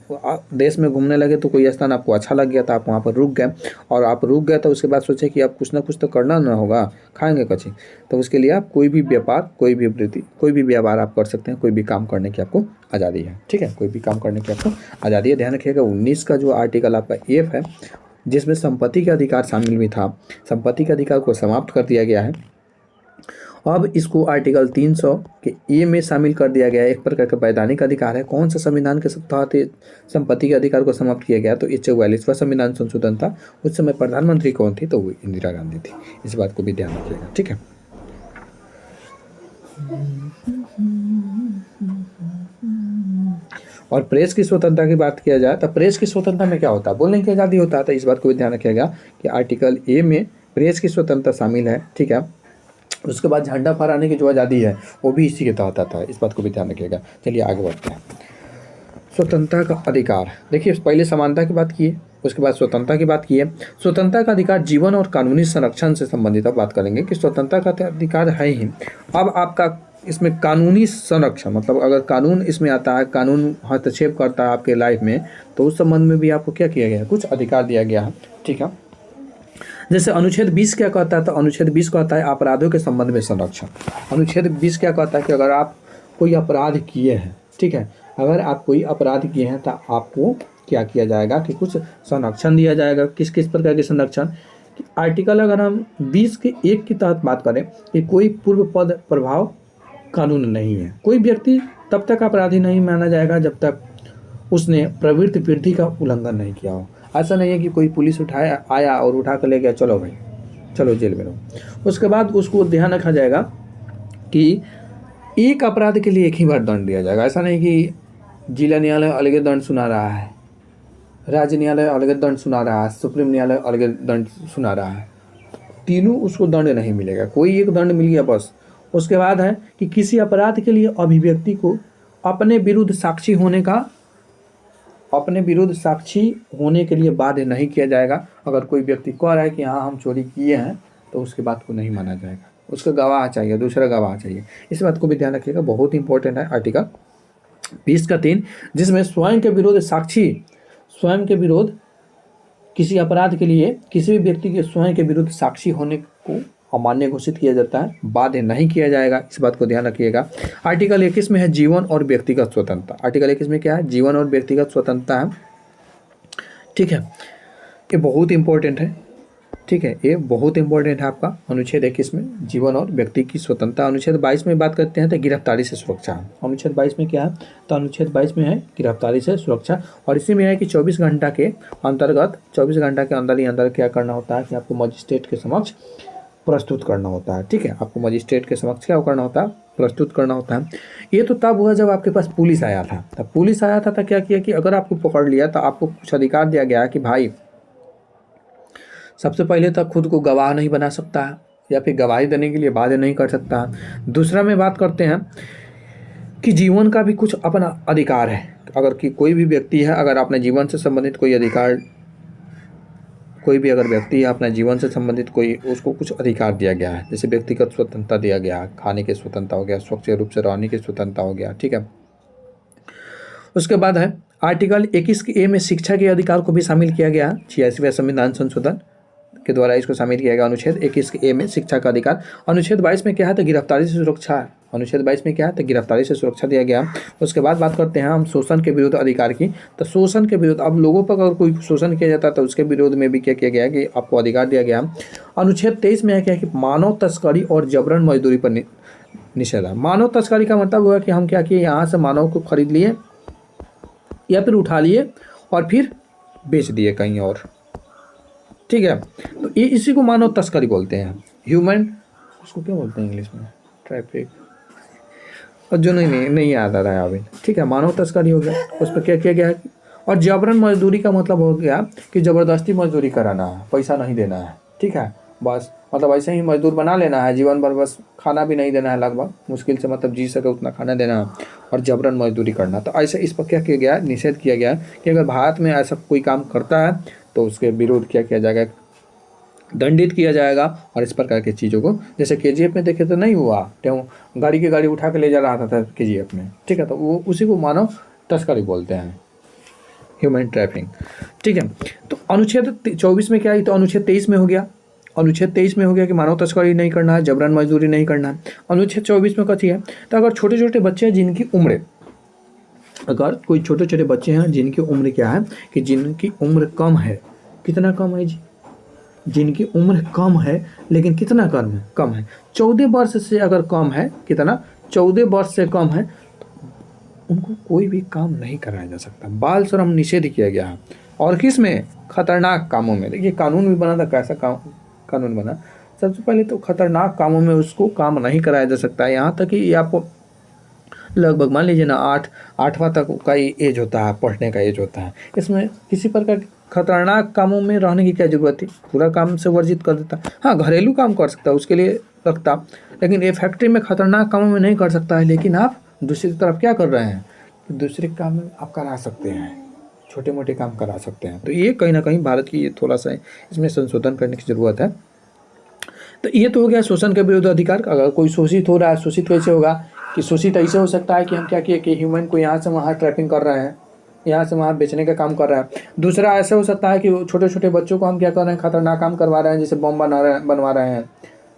देश में घूमने लगे तो कोई स्थान आपको अच्छा लग गया, तो आप वहाँ पर रुक गए, और आप रुक गए तो उसके बाद सोचे कि आप कुछ ना कुछ तो करना ना होगा, खाएंगे कच्ची, तो उसके लिए आप कोई भी व्यापार, कोई भी वृत्ति, कोई भी व्यापार आप कर सकते हैं, कोई भी काम करने की आपको आज़ादी है, ठीक है, कोई भी काम करने की आपको आज़ादी है। ध्यान रखिएगा 19 का जो आर्टिकल आपका एफ है, जिसमें संपत्ति का अधिकार शामिल भी था, संपत्ति के अधिकार को समाप्त कर दिया गया है। अब इसको आर्टिकल 300 के ए में शामिल कर दिया गया है, एक प्रकार का वैधानिक अधिकार है। कौन सा संविधान के तहत संपत्ति के अधिकार को समाप्त किया गया, तो ये 44वां संविधान संशोधन था। उस समय प्रधानमंत्री कौन थी, तो वो इंदिरा गांधी थी, इस बात को भी ध्यान रखिएगा, ठीक है। और प्रेस की स्वतंत्रता की बात किया जाए तो प्रेस की स्वतंत्रता में क्या होता है, बोलने की आज़ादी होता है, तो इस बात को भी ध्यान रखिएगा कि आर्टिकल ए में प्रेस की स्वतंत्रता शामिल है, ठीक है। उसके बाद झंडा फहराने की जो आज़ादी है वो भी इसी के तहत आता है, इस बात को भी ध्यान रखिएगा। चलिए आगे बढ़ते हैं। स्वतंत्रता का अधिकार, देखिए पहले समानता की बात की है, उसके बाद स्वतंत्रता की बात की है। स्वतंत्रता का अधिकार जीवन और कानूनी संरक्षण से संबंधित अब बात करेंगे कि स्वतंत्रता का अधिकार है ही। अब आपका इसमें कानूनी संरक्षण, मतलब अगर कानून इसमें आता है, कानून हस्तक्षेप करता है आपके लाइफ में, तो उस संबंध में भी आपको क्या किया गया है, कुछ अधिकार दिया गया है, ठीक है। जैसे अनुच्छेद 20 क्या कहता है, तो अनुच्छेद 20 कहता है अपराधों के संबंध में संरक्षण। अनुच्छेद 20 क्या कहता है कि अगर आप कोई अपराध किए हैं, ठीक है, अगर आप कोई अपराध किए हैं तो आपको क्या किया जाएगा कि कुछ संरक्षण दिया जाएगा। किस किस प्रकार के संरक्षण, आर्टिकल अगर हम 20 के 1 के तहत बात करें कि कोई पूर्व पद प्रभाव कानून नहीं है, कोई व्यक्ति तब तक अपराधी नहीं माना जाएगा जब तक उसने प्रवृत्ति वृद्धि का उल्लंघन नहीं किया हो। ऐसा नहीं है कि कोई पुलिस आया और उठा कर ले गया, चलो भाई चलो जेल में रहो। उसके बाद उसको ध्यान रखा जाएगा कि एक अपराध के लिए एक ही बार दंड दिया जाएगा। ऐसा नहीं कि जिला न्यायालय अलग दंड सुना रहा है, राज्य न्यायालय अलग दंड सुना रहा है, सुप्रीम न्यायालय अलग दंड सुना रहा है, तीनों उसको दंड नहीं मिलेगा, कोई एक दंड मिल गया बस। उसके बाद है कि किसी अपराध के लिए अभिव्यक्ति को अपने विरुद्ध साक्षी होने के लिए बाध्य नहीं किया जाएगा। अगर कोई व्यक्ति कह रहा है कि हाँ हम चोरी किए हैं, तो उसकी बात को नहीं माना जाएगा, उसका गवाह चाहिए, दूसरा गवाह चाहिए। इस बात को भी ध्यान रखिएगा, बहुत इंपॉर्टेंट है आर्टिकल 20 का 3, जिसमें स्वयं के विरोध किसी अपराध के लिए किसी भी व्यक्ति के स्वयं के विरुद्ध साक्षी होने को अमान्य घोषित किया जाता है, बाध्य नहीं किया जाएगा, इस बात को ध्यान रखिएगा। आर्टिकल 21 में है जीवन और व्यक्तिगत स्वतंत्रता। आर्टिकल 21 में क्या है, जीवन और व्यक्तिगत स्वतंत्रता है, ठीक है, ये बहुत इंपॉर्टेंट है, ठीक है, ये बहुत इंपॉर्टेंट है आपका अनुच्छेद 21 में जीवन और व्यक्ति की स्वतंत्रता। अनुच्छेद 22 में बात करते हैं तो गिरफ्तारी से सुरक्षा। अनुच्छेद 22 में क्या है, तो अनुच्छेद 22 में है गिरफ्तारी से सुरक्षा, और इसी में है कि 24 घंटा के अंदर ही अंदर क्या करना होता है कि आपको मजिस्ट्रेट के समक्ष प्रस्तुत करना होता है, ठीक है, आपको मजिस्ट्रेट के समक्ष क्या करना होता है, प्रस्तुत करना होता है। ये तो तब हुआ जब आपके पास पुलिस आया था, तब पुलिस आया था तो क्या किया कि अगर आपको पकड़ लिया तो आपको कुछ अधिकार दिया गया कि भाई सबसे पहले तो खुद को गवाह नहीं बना सकता है, या फिर गवाही देने के लिए बाध्य नहीं कर सकता। दूसरा में बात करते हैं कि जीवन का भी कुछ अपना अधिकार है। अगर कि कोई भी व्यक्ति है, अगर अपने जीवन से संबंधित कोई अधिकार, कोई भी अगर व्यक्ति है अपने जीवन से संबंधित कोई, उसको कुछ अधिकार दिया गया है, जैसे व्यक्तिगत स्वतंत्रता दिया गया, खाने की स्वतंत्रता हो गया, स्वच्छ रूप से रहने की स्वतंत्रता हो गया, ठीक है। उसके बाद है आर्टिकल 21 के ए में शिक्षा के अधिकार को भी शामिल किया गया, 86वें संविधान संशोधन के द्वारा इसको शामिल किया गया। अनुच्छेद 21 के ए में शिक्षा का अधिकार। अनुच्छेद 22 में क्या है, तो गिरफ्तारी से सुरक्षा है। अनुच्छेद 22 में क्या है, तो गिरफ्तारी से सुरक्षा दिया गया। उसके बाद बात करते हैं हम शोषण के विरुद्ध अधिकार की। तो शोषण के विरुद्ध, अब लोगों पर अगर कोई शोषण किया जाता है तो उसके विरोध में भी क्या किया गया कि आपको अधिकार दिया गया। अनुच्छेद 23 में है क्या कि मानव तस्करी और जबरन मजदूरी पर निषेध है। मानव तस्करी का मतलब हुआ कि हम क्या किए, यहाँ से मानव को खरीद लिए या फिर उठा लिए और फिर बेच दिए कहीं और, ठीक है। तो ये इसी को मानव तस्करी बोलते हैं। ह्यूमन, उसको क्या बोलते हैं इंग्लिश में, ट्रैफिक, और जो नहीं याद आ रहा है अभी, ठीक है। मानव तस्करी हो गया, उस पर क्या किया गया है। और जबरन मजदूरी का मतलब हो गया कि ज़बरदस्ती मजदूरी कराना है, पैसा नहीं देना है, ठीक है। बस मतलब ऐसे ही मजदूर बना लेना है जीवन भर, बस खाना भी नहीं देना है, लगभग मुश्किल से मतलब जी सके उतना खाना देना है और जबरन मजदूरी करना। तो ऐसे इस पर क्या किया गया है, निषेध किया गया है कि अगर भारत में ऐसा कोई काम करता है तो उसके विरोध क्या किया जाएगा, दंडित किया जाएगा। और इस प्रकार की चीज़ों को, जैसे केजीएफ में देखे तो नहीं हुआ, तो गाड़ी की गाड़ी उठा के ले जा रहा था केजीएफ में, ठीक है। तो वो उसी को मानव तस्करी बोलते हैं, ह्यूमन ट्रैफिकिंग, ठीक है। तो अनुच्छेद 24 में क्या है, तो अनुच्छेद 23 में हो गया। अनुच्छेद 23 में हो गया कि मानव तस्करी नहीं करना है, जबरन मजदूरी नहीं करना है। अनुच्छेद 24 में कथी है, तो अगर छोटे छोटे बच्चे हैं जिनकी उम्र, अगर कोई छोटे छोटे बच्चे हैं जिनकी उम्र क्या है, कि जिनकी उम्र कम है, कितना कम है जी, जिनकी उम्र कम है लेकिन कितना कम है 14 वर्ष से अगर कम है, कितना 14 वर्ष से कम है, उनको कोई भी काम नहीं कराया जा सकता। बाल श्रम निषेध किया गया है। और किस में, खतरनाक कामों में। देखिए कानून भी बना था, कैसा कानून बना, सबसे पहले तो खतरनाक कामों में उसको काम नहीं कराया जा सकता है। यहाँ तक कि ये आपको लगभग मान लीजिए ना 8वां तक का एज होता है, पढ़ने का एज होता है। इसमें किसी प्रकार के खतरनाक कामों में रहने की क्या जरूरत थी, पूरा काम से वर्जित कर देता। हाँ घरेलू काम कर सकता है, उसके लिए रखता, लेकिन ये फैक्ट्री में खतरनाक कामों में नहीं कर सकता है। लेकिन आप दूसरी तरफ क्या कर रहे हैं, दूसरे काम में आप करा सकते हैं, छोटे मोटे काम करा सकते हैं। तो ये कहीं ना कहीं भारत की ये थोड़ा सा इसमें संशोधन करने की ज़रूरत है। तो ये तो हो गया शोषण के विरुद्ध अधिकार। अगर कोई शोषित हो रहा है, शोषित कैसे होगा, कि शोषित ऐसे हो सकता है कि हम क्या किए कि ह्यूमन को यहाँ से वहाँ ट्रैपिंग कर रहे हैं, यहाँ से वहाँ बेचने का काम कर रहा है। दूसरा ऐसा हो सकता है कि छोटे छोटे बच्चों को हम क्या कर रहे हैं, खतरनाक काम करवा रहे हैं, जैसे बम बनवा रहे हैं,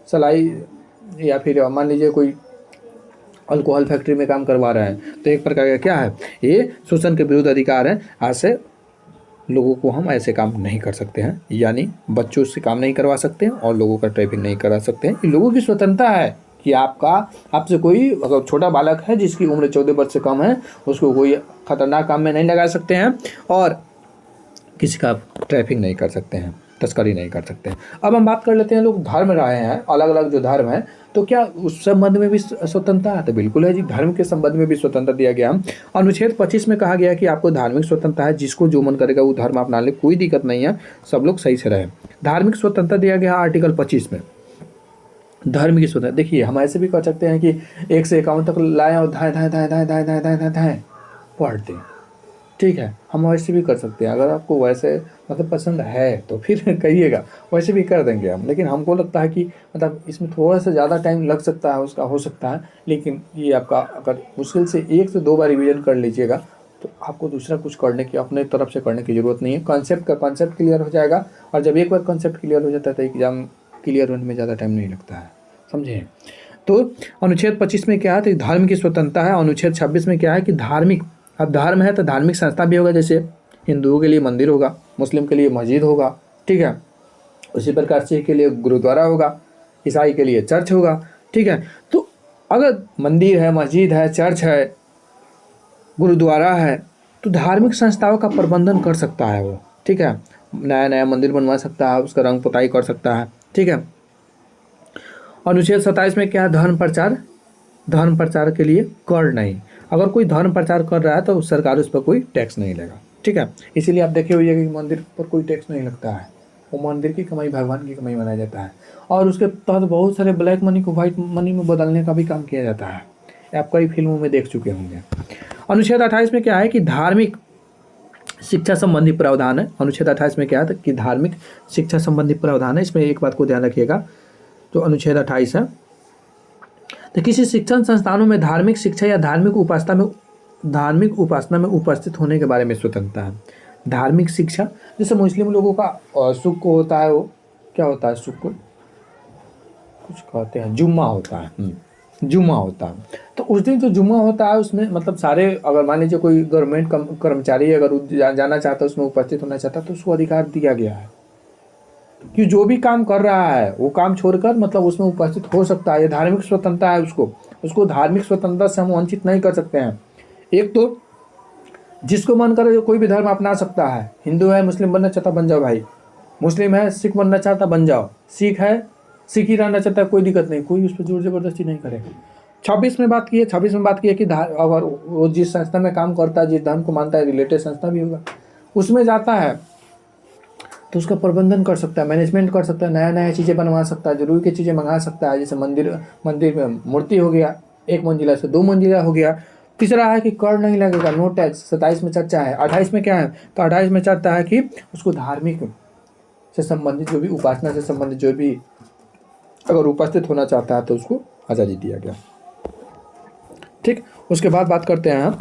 सिलाई, या फिर मान लीजिए कोई अल्कोहल फैक्ट्री में काम करवा रहे हैं। तो एक प्रकार का क्या है, ये शोषण के विरुद्ध अधिकार है। ऐसे लोगों को हम ऐसे काम नहीं कर सकते हैं, यानी बच्चों से काम नहीं करवा सकते हैं और लोगों का ट्रैपिंग नहीं करा सकते हैं। ये लोगों की स्वतंत्रता है कि आपसे कोई अगर छोटा बालक है जिसकी उम्र 14 वर्ष से कम है, उसको कोई खतरनाक काम में नहीं लगा सकते हैं और किसी का ट्रैपिंग नहीं कर सकते हैं, तस्करी नहीं कर सकते हैं। अब हम बात कर लेते हैं, लोग धर्म रहे हैं, अलग अलग जो धर्म है, तो क्या उस संबंध में भी स्वतंत्रता है, तो बिल्कुल है जी, धर्म के संबंध में भी स्वतंत्रता दिया गया। अनुच्छेद 25 में कहा गया कि आपको धार्मिक स्वतंत्रता है, जिसको जो मन करेगा वो धर्म अपना ले, कोई दिक्कत नहीं है, सब लोग सही से रहे। धार्मिक स्वतंत्रता दिया गया आर्टिकल 25 में, धर्म की स्वतंत्रता। देखिए हम ऐसे भी कर सकते हैं कि 1 से 51 तक लाएँ और धाएँ धाएँ धाएँ धाएँ धाएँ धाएँ धाएँ धाएँ धाएँ पढ़ दें, ठीक है। हम वैसे भी कर सकते हैं, अगर आपको वैसे मतलब पसंद है तो फिर कहिएगा, वैसे भी कर देंगे हम। लेकिन हमको लगता है कि मतलब इसमें थोड़ा सा ज़्यादा टाइम लग सकता है, उसका हो सकता है, लेकिन ये आपका अगर मुश्किल से 1 से 2 बार रिवीजन कर लीजिएगा तो आपको दूसरा कुछ करने की, अपने तरफ से करने की ज़रूरत नहीं है। कॉन्सेप्ट क्लियर हो जाएगा, और जब एक बार कॉन्सेप्ट क्लियर हो जाता है तो एग्जाम क्लियर होने में ज़्यादा टाइम नहीं लगता है, समझे। तो अनुच्छेद 25 में क्या है, तो धर्म की स्वतंत्रता है। अनुच्छेद 26 में क्या है कि धार्मिक, अब धर्म है तो धार्मिक संस्था भी होगा, जैसे हिंदुओं के लिए मंदिर होगा, मुस्लिम के लिए मस्जिद होगा, ठीक है। उसी प्रकार सिख के लिए गुरुद्वारा होगा, ईसाई के लिए चर्च होगा, ठीक है। तो अगर मंदिर है, मस्जिद है, चर्च है, गुरुद्वारा है, तो धार्मिक संस्थाओं का प्रबंधन कर सकता है वो, ठीक है। नया नया मंदिर बनवा सकता है, उसका रंग पुताई कर सकता है, ठीक है। अनुच्छेद 27 में क्या है, धर्म प्रचार के लिए कर नहीं। अगर कोई धर्म प्रचार कर रहा है तो सरकार उस पर कोई टैक्स नहीं लेगा, ठीक है। इसीलिए आप देखे हुए कि मंदिर पर कोई टैक्स नहीं लगता है, वो मंदिर की कमाई भगवान की कमाई माना जाता है। और उसके तहत बहुत सारे ब्लैक मनी को वाइट मनी में बदलने का भी काम किया जाता है, आप कई फिल्मों में देख चुके होंगे। अनुच्छेद 28 में क्या है कि धार्मिक शिक्षा संबंधी प्रावधान है। अनुच्छेद 28 में क्या है कि धार्मिक शिक्षा संबंधी प्रावधान है। इसमें एक बात को ध्यान रखिएगा, जो अनुच्छेद 28 है, तो किसी शिक्षण संस्थानों में धार्मिक शिक्षा या धार्मिक उपासना में उपस्थित होने के बारे में स्वतंत्रता है। धार्मिक शिक्षा, जैसे मुस्लिम लोगों का सुख को होता है, वो क्या होता है, सुख को कुछ कहते हैं, जुम्मा होता है, जुम्मा होता है। तो उस दिन जो जुम्मा होता है उसमें मतलब सारे, अगर मान लीजिए कोई गवर्नमेंट कर्मचारी अगर जाना चाहता है, उसमें उपस्थित होना चाहता है, तो उसको अधिकार दिया गया है, कि जो भी काम कर रहा है वो काम छोड़कर मतलब उसमें उपस्थित हो सकता है। ये धार्मिक स्वतंत्रता है, उसको धार्मिक स्वतंत्रता से हम वंचित नहीं कर सकते हैं। एक तो जिसको मन करे कोई भी धर्म अपना सकता है। हिंदू है, मुस्लिम बनना चाहता बन जाओ भाई, मुस्लिम है, सिख बनना चाहता बन जाओ, सिख है, सिख ही रहना चाहता है, कोई दिक्कत नहीं, कोई उस पर जोर जबरदस्ती नहीं करेगा। 26 में बात की है कि अगर वो जिस संस्था में काम करता है, जिस धर्म को मानता है, रिलेटेड संस्था भी होगा, उसमें जाता है तो उसका प्रबंधन कर सकता है, मैनेजमेंट कर सकता है, नया नया चीज़ें बनवा सकता है, जरूरी की चीज़ें मंगा सकता है। जैसे मंदिर में मूर्ति हो गया, 1 मंजिला से 2 मंजिला हो गया। तीसरा है कि कर नहीं लगेगा, नो टैक्स। 27 में चर्चा है। 28 में क्या है, तो 28 में चर्चा है कि उसको धार्मिक से संबंधित जो भी, उपासना से संबंधित जो भी अगर उपस्थित होना चाहता है तो उसको आज़ादी दिया गया। ठीक, उसके बाद बात करते हैं हम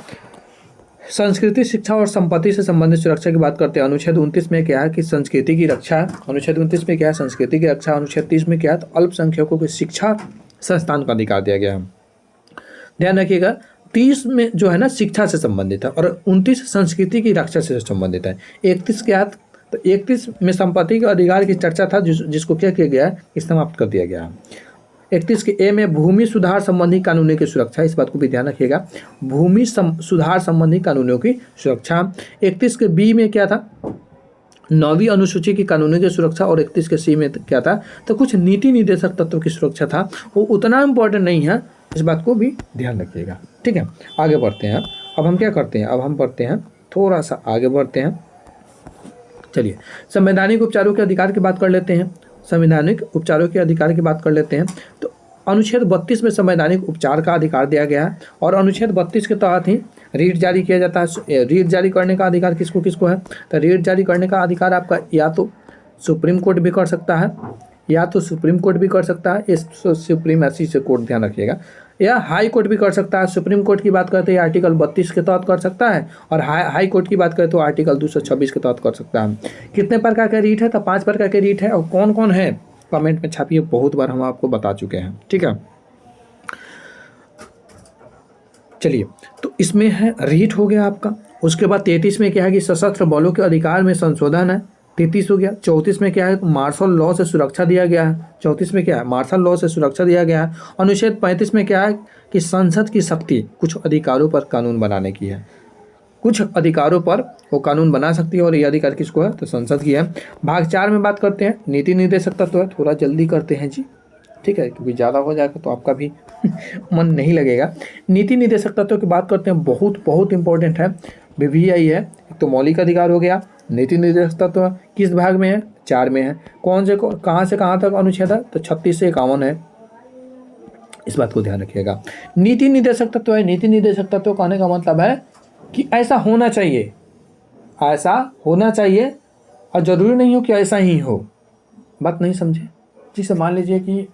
संस्कृति, शिक्षा और संपत्ति से संबंधित सुरक्षा की बात करते हैं। अनुच्छेद 29 में क्या है कि संस्कृति की रक्षा है। अनुच्छेद 29 में क्या है, संस्कृति की रक्षा। अनुच्छेद 30 में क्या है, तो अल्पसंख्यकों को शिक्षा संस्थान का अधिकार दिया गया है। ध्यान रखिएगा, 30 में जो है ना शिक्षा से संबंधित है और 29 संस्कृति की रक्षा से संबंधित है। 31 क्या है, तो 31 में संपत्ति के अधिकार की चर्चा था, जिसको क्या किया गया है, समाप्त कर दिया गया है। 31 के ए में भूमि सुधार संबंधी कानूनों की सुरक्षा, इस बात को भी ध्यान रखिएगा, भूमि सुधार संबंधी कानूनों की सुरक्षा। 31 के बी में क्या था, 9वीं अनुसूची की कानूनों की सुरक्षा। और 31 के सी में क्या था, तो कुछ नीति निर्देशक तत्वों की सुरक्षा था। वो उतना इम्पोर्टेंट नहीं है, इस बात को भी ध्यान रखिएगा। ठीक है, आगे बढ़ते हैं। अब हम क्या करते हैं, अब हम पढ़ते हैं, थोड़ा सा आगे बढ़ते हैं। चलिए, संवैधानिक उपचारों के अधिकार की बात कर लेते हैं। संवैधानिक उपचारों के अधिकार की बात कर लेते हैं। तो अनुच्छेद 32 में संवैधानिक उपचार का अधिकार दिया गया है और अनुच्छेद 32 के तहत ही रीट जारी किया जाता है। रीट जारी करने का अधिकार किसको किसको है, तो रीट जारी करने का अधिकार आपका या तो सुप्रीम कोर्ट भी कर सकता है, या तो सुप्रीम कोर्ट भी कर सकता है, इस सुप्रीमेसी से कोर्ट ध्यान रखिएगा, या हाई कोर्ट भी कर सकता है। सुप्रीम कोर्ट की बात करते हैं आर्टिकल 32 के तहत कर सकता है, और हाई कोर्ट की बात करें तो आर्टिकल 226 के तहत कर सकता है। कितने प्रकार का रीट है, तो 5 प्रकार के रीट है। और कौन कौन है, कमेंट में छापिए, बहुत बार हम आपको बता चुके हैं। ठीक है, चलिए, तो इसमें है रीट हो गया आपका। उसके बाद 33 में क्या है कि सशस्त्र बलों के अधिकार में संशोधन है, 33 हो गया। 34 में क्या है, मार्शल लॉ से सुरक्षा दिया गया है। 34 में क्या है, मार्शल लॉ से सुरक्षा दिया गया है। अनुच्छेद 35 में क्या है कि संसद की शक्ति कुछ अधिकारों पर कानून बनाने की है, कुछ अधिकारों पर वो कानून बना सकती है, और ये अधिकार किसको है, तो संसद की है। भाग 4 में बात करते हैं, नीति निर्देशक तत्व है। थोड़ा जल्दी करते हैं जी, ठीक है, क्योंकि ज़्यादा हो जाएगा तो आपका भी मन नहीं लगेगा। नीति निर्देशक तत्व की बात करते हैं, बहुत बहुत इंपॉर्टेंट है, VVI है। एक तो मौलिक अधिकार हो गया। नीति निर्देशक तत्व किस भाग में है, 4 में है। कौन से कहाँ तक अनुच्छेद है, तो 36 से 51 है। इस बात को ध्यान रखिएगा। नीति निर्देशक तत्व है। नीति निर्देशक तत्व कहने का मतलब है कि ऐसा होना चाहिए, ऐसा होना चाहिए, और ज़रूरी नहीं हो कि ऐसा ही हो। बात नहीं समझे, जैसे मान लीजिए कि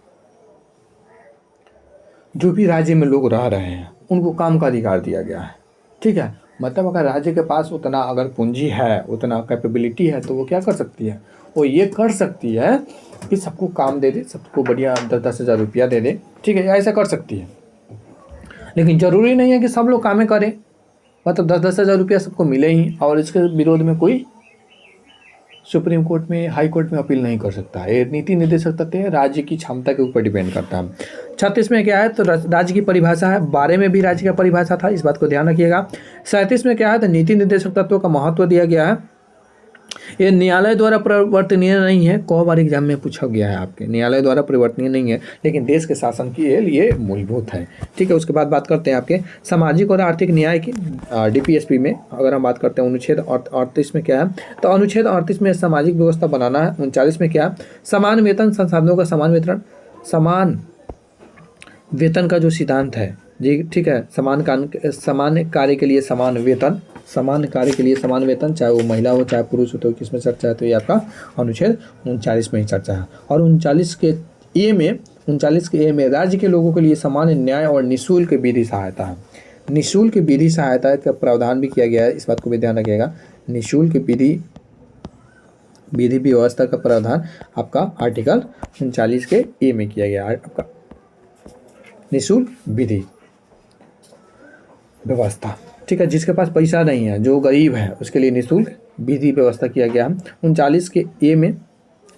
जो भी राज्य में लोग रह रहे हैं उनको काम का अधिकार दिया गया है। ठीक है, मतलब अगर राज्य के पास उतना अगर पूंजी है, उतना कैपेबिलिटी है, तो वो क्या कर सकती है, वो ये कर सकती है कि सबको काम दे दे, सबको बढ़िया 10-10 हज़ार रुपया दे दे। ठीक है, ऐसा कर सकती है, लेकिन ज़रूरी नहीं है कि सब लोग कामें करें, मतलब 10-10 हज़ार रुपया सबको मिले ही, और इसके विरोध में कोई सुप्रीम कोर्ट में, हाई कोर्ट में अपील नहीं कर सकता है। ये नीति निर्देशक तत्व है, राज्य की क्षमता के ऊपर डिपेंड करता है। 36 में क्या है, तो राज्य की परिभाषा है। 12 में भी राज्य का परिभाषा था, इस बात को ध्यान रखिएगा। 37 में क्या है, तो नीति निर्देशक तत्वों का महत्व दिया गया है। ये न्यायालय द्वारा परिवर्तनीय नहीं है, कई बार एग्जाम में पूछा गया है आपके, न्यायालय द्वारा परिवर्तनीय नहीं है, लेकिन देश के शासन के लिए मूलभूत है। ठीक है, उसके बाद बात करते हैं आपके सामाजिक और आर्थिक न्याय की। DPSP में अगर हम बात करते हैं, अनुच्छेद 38 में क्या है, तो अनुच्छेद 38 में सामाजिक व्यवस्था बनाना है। 39 में क्या है, समान वेतन, संसाधनों का समान वितरण, समान वेतन का जो सिद्धांत है जी। ठीक है, समान कार्य के लिए समान वेतन, समान कार्य के लिए समान वेतन, चाहे वो महिला हो चाहे पुरुष हो, तो किसमें चर्चा है, तो ये आपका अनुच्छेद 39 में ही चर्चा है। और 39 के ए में राज्य के लोगों के लिए समान न्याय और निःशुल्क विधि सहायता है। निःशुल्क विधि सहायता का प्रावधान भी किया गया है, इस बात को भी ध्यान रखिएगा। निःशुल्क विधि व्यवस्था का प्रावधान आपका आर्टिकल 39 के ए में किया गया है। आपका निःशुल्क विधि व्यवस्था, ठीक है, जिसके पास पैसा नहीं है, जो गरीब है, उसके लिए निःशुल्क विधि व्यवस्था किया गया है। 39 के ए में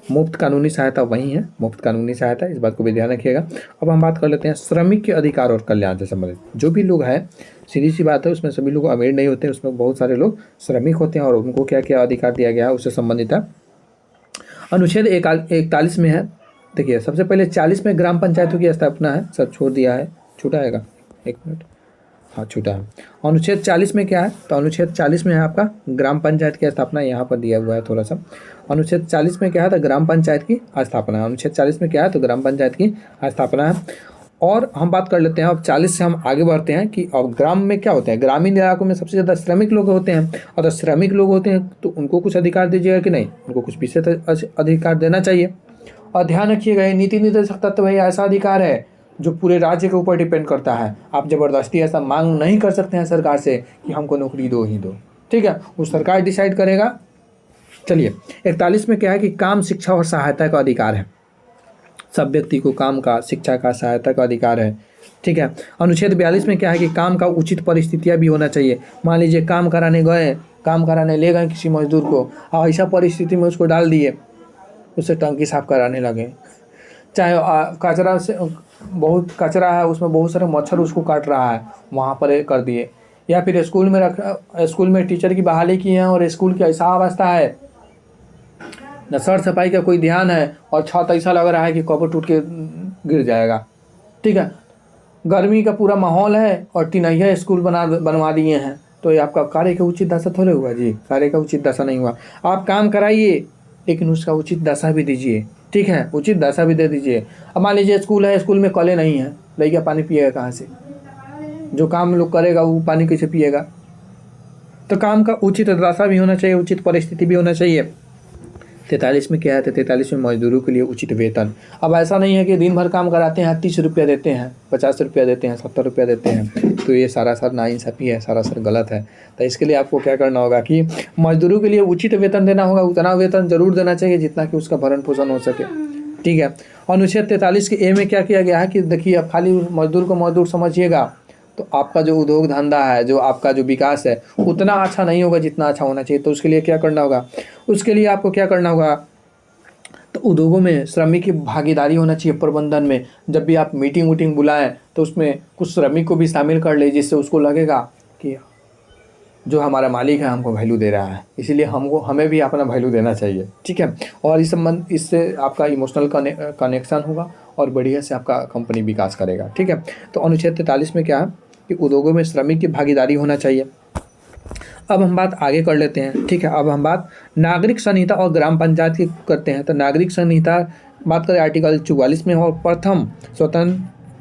मुफ्त कानूनी सहायता वही है, मुफ्त कानूनी सहायता, इस बात को भी ध्यान रखिएगा। अब हम बात कर लेते हैं श्रमिक के अधिकार और कल्याण से संबंधित। जो भी लोग हैं, सीधी सी बात है, उसमें सभी लोग अमीर नहीं होते, उसमें बहुत सारे लोग श्रमिक होते हैं और उनको क्या क्या अधिकार दिया गया है उससे संबंधित है। अनुच्छेद 41 में है, देखिए सबसे पहले 40 में ग्राम पंचायतों की स्थापना है, सब छोड़ दिया है, छूटा आएगा, एक मिनट, हाँ छूटा है। अनुच्छेद 40 में क्या है, तो अनुच्छेद 40 में है आपका ग्राम पंचायत की स्थापना, यहाँ पर दिया हुआ है थोड़ा सा। अनुच्छेद 40 में क्या है, तो ग्राम पंचायत की स्थापना है। अनुच्छेद 40 में क्या है, तो ग्राम पंचायत की स्थापना है। और हम बात कर लेते हैं अब 40 से हम आगे बढ़ते हैं कि अब ग्राम में क्या होते हैं, ग्रामीण इलाकों में सबसे ज़्यादा श्रमिक लोग होते हैं, और तो श्रमिक लोग होते हैं तो उनको कुछ अधिकार दीजिएगा कि नहीं, उनको कुछ विशेष अधिकार देना चाहिए। और ध्यान रखिएगा, ये नीति निर्देशक तत्व भाई ऐसा अधिकार है जो पूरे राज्य के ऊपर डिपेंड करता है। आप ज़बरदस्ती ऐसा मांग नहीं कर सकते हैं सरकार से कि हमको नौकरी दो ही दो, ठीक है, वो सरकार डिसाइड करेगा। चलिए 41 में क्या है कि काम, शिक्षा और सहायता का अधिकार है। सब व्यक्ति को काम का, शिक्षा का, सहायता का अधिकार है, ठीक है। अनुच्छेद 42 में क्या है कि काम का उचित परिस्थितियाँ भी होना चाहिए। मान लीजिए काम कराने गए, काम कराने ले गए किसी मजदूर को, और ऐसा परिस्थिति में उसको डाल दिए, उससे टंकी साफ कराने लगे, चाहे कचरा से बहुत कचरा है, उसमें बहुत सारे मच्छर उसको काट रहा है, वहाँ पर कर दिए। या फिर स्कूल में टीचर की बहाली की है और स्कूल की ऐसा अवस्था है, न सर सफाई का कोई ध्यान है, और छत ऐसा लग रहा है कि कबर टूट के गिर जाएगा, ठीक है। गर्मी का पूरा माहौल है और टिनैया स्कूल बनवा दिए हैं, तो ये आपका कार्य का उचित दशा थोड़े हुआ जी, कार्य का उचित दशा नहीं हुआ। आप काम कराइए लेकिन उसका उचित दशा भी दीजिए, ठीक है, उचित दशा भी दे दीजिए। अब मान लीजिए स्कूल है, स्कूल में कलें नहीं है, लड़का पानी पिएगा कहाँ से, जो काम लोग करेगा वो पानी कैसे पिएगा। तो काम का उचित दशा भी होना चाहिए, उचित परिस्थिति भी होना चाहिए। 43 में क्या है, तो 43 में मजदूरों के लिए उचित वेतन। अब ऐसा नहीं है कि दिन भर काम कराते हैं 30 रुपया देते हैं, 50 रुपया देते हैं, 70 रुपया देते हैं, तो ये सारा सर नाइंसाफ़ी है, सारा सर गलत है। तो इसके लिए आपको क्या करना होगा कि मजदूरों के लिए उचित वेतन देना होगा, उतना वेतन जरूर देना चाहिए जितना कि उसका भरण पोषण हो सके, ठीक है। अनुच्छेद 43 के ए में क्या किया गया है कि देखिए, अब खाली मजदूर को मजदूर समझिएगा तो आपका जो उद्योग धंधा है, जो आपका जो विकास है, उतना अच्छा नहीं होगा जितना अच्छा होना चाहिए। तो उसके लिए क्या करना होगा, उसके लिए आपको क्या करना होगा, तो उद्योगों में श्रमिक की भागीदारी होना चाहिए प्रबंधन में। जब भी आप मीटिंग वूटिंग बुलाएं तो उसमें कुछ श्रमिक को भी शामिल कर ले, जिससे उसको लगेगा कि जो हमारा मालिक है हमको वैल्यू दे रहा है, इसीलिए हमें भी अपना वैल्यू देना चाहिए, ठीक है। और इससे आपका इमोशनल कनेक्शन होगा और बढ़िया से आपका कंपनी विकास करेगा, ठीक है। तो अनुच्छेद 43 में क्या है कि उद्योगों में श्रमिक की भागीदारी होना चाहिए। अब हम बात आगे कर लेते हैं, ठीक है। अब हम बात नागरिक संहिता और ग्राम पंचायत की करते हैं। तो नागरिक संहिता बात करें आर्टिकल 44 में, और प्रथम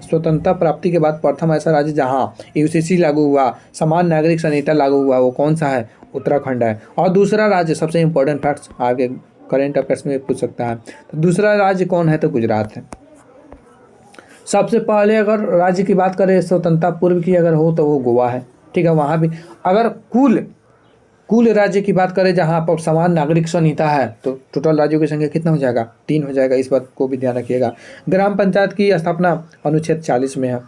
स्वतंत्रता प्राप्ति के बाद प्रथम ऐसा राज्य जहां यूसीसी लागू हुआ, समान नागरिक संहिता लागू हुआ, वो कौन सा है, उत्तराखंड है। और दूसरा राज्य, सबसे इंपॉर्टेंट फैक्ट्स आगे करेंट अफेयर्स में पूछ सकता है, तो दूसरा राज्य कौन है, तो गुजरात है। सबसे पहले अगर राज्य की बात करें स्वतंत्रता पूर्व की अगर हो तो वो गोवा है, ठीक है। वहाँ भी अगर कुल राज्य की बात करें जहाँ पर समान नागरिक संहिता है, तो टोटल राज्यों की संख्या कितना हो जाएगा, 3 हो जाएगा, इस बात को भी ध्यान रखिएगा। ग्राम पंचायत की स्थापना अनुच्छेद 40 में है।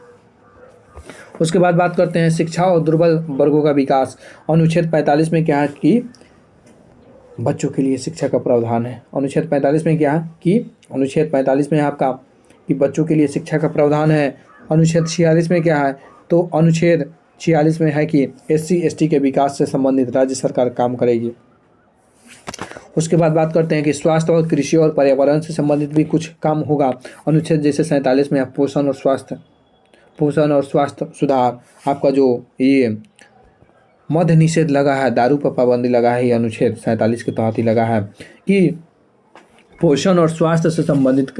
उसके बाद बात करते हैं शिक्षा और दुर्बल वर्गों का विकास। अनुच्छेद 45 में क्या है कि बच्चों के लिए शिक्षा का प्रावधान है। अनुच्छेद 45 में क्या है कि अनुच्छेद 45 में आपका कि बच्चों के लिए शिक्षा का प्रावधान है। अनुच्छेद 46 में क्या है, तो अनुच्छेद 46 में है कि SC/ST के विकास से संबंधित राज्य सरकार काम करेगी। उसके बाद बात करते हैं कि स्वास्थ्य और कृषि और पर्यावरण से संबंधित भी कुछ काम होगा। अनुच्छेद जैसे 47 में पोषण और स्वास्थ्य सुधार, आपका जो ये मद्य निषेध लगा है, दारू पर पाबंदी लगा है, ये अनुच्छेद 47 के तहत ही लगा है कि पोषण और स्वास्थ्य से संबंधित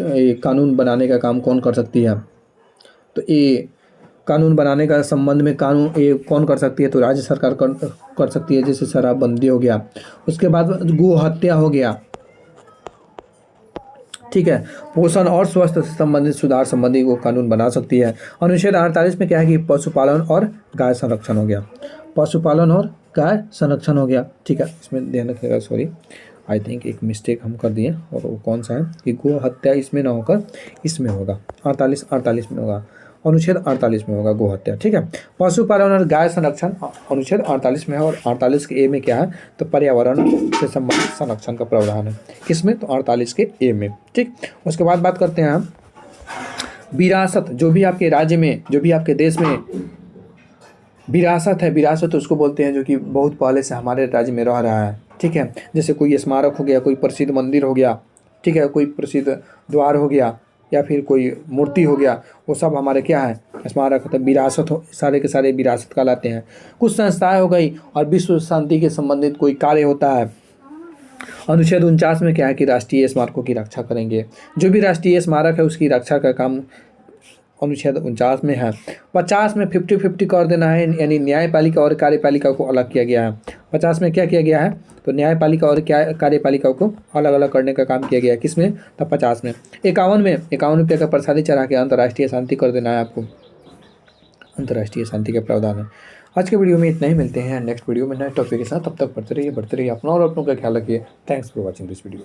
कानून बनाने का काम कौन कर सकती है। तो ये कानून बनाने का संबंध में कानून ये कौन कर सकती है, तो राज्य सरकार कर सकती है, जैसे शराबबंदी हो गया। उसके बाद गो हत्या हो गया, ठीक है। पोषण और स्वास्थ्य से संबंधित सुधार संबंधी वो कानून बना सकती है। अनुच्छेद 48 में क्या है कि पशुपालन और गाय संरक्षण हो गया, पशुपालन और गाय संरक्षण हो गया, ठीक है। इसमें ध्यान रखिएगा, सॉरी आई थिंक एक मिस्टेक हम कर दिए, और वो कौन सा है कि गो हत्या इसमें ना होकर इसमें होगा, 48 में होगा। अनुच्छेद 48 में होगा गोहत्या, ठीक है। पशुपालन और गाय संरक्षण अनुच्छेद 48 में है, और 48 के ए में क्या है, तो पर्यावरण से संबंधित संरक्षण का प्रावधान है। किसमें, तो 48 के ए में, ठीक। उसके बाद बात करते हैं हम विरासत। जो भी आपके राज्य में, जो भी आपके देश में विरासत है, विरासत उसको बोलते हैं जो कि बहुत पहले से हमारे राज्य में रह रहा है, ठीक है। जैसे कोई स्मारक हो गया, कोई प्रसिद्ध मंदिर हो गया, ठीक है, कोई प्रसिद्ध द्वार हो गया, या फिर कोई मूर्ति हो गया, वो सब हमारे क्या है, स्मारक मतलब विरासत हो, सारे के सारे विरासत कहलाते हैं। कुछ संस्थाएं हो गई और विश्व शांति के संबंधित कोई कार्य होता है। अनुच्छेद 49 में क्या है कि राष्ट्रीय स्मारकों की रक्षा करेंगे। जो भी राष्ट्रीय स्मारक है उसकी रक्षा का काम अनुच्छेद 49 में है। 50 में 50-50 कर देना है, यानी न्यायपालिका और कार्यपालिका को अलग किया गया है। 50 में क्या किया गया है, तो न्यायपालिका और कार्यपालिका को अलग अलग करने का काम किया गया है। किसमें, तो 50 में। 51 रुपये का प्रसादी चढ़ा के अंतर्राष्ट्रीय शांति कर देना है आपको, अंतर्राष्ट्रीय शांति का प्रावधान है। आज के वीडियो में इतना ही, मिलते हैं नेक्स्ट वीडियो में नए टॉपिक के साथ। तब तक बढ़ते रहिए अपना और अपनों का ख्याल रखिए। Thanks for watching this video.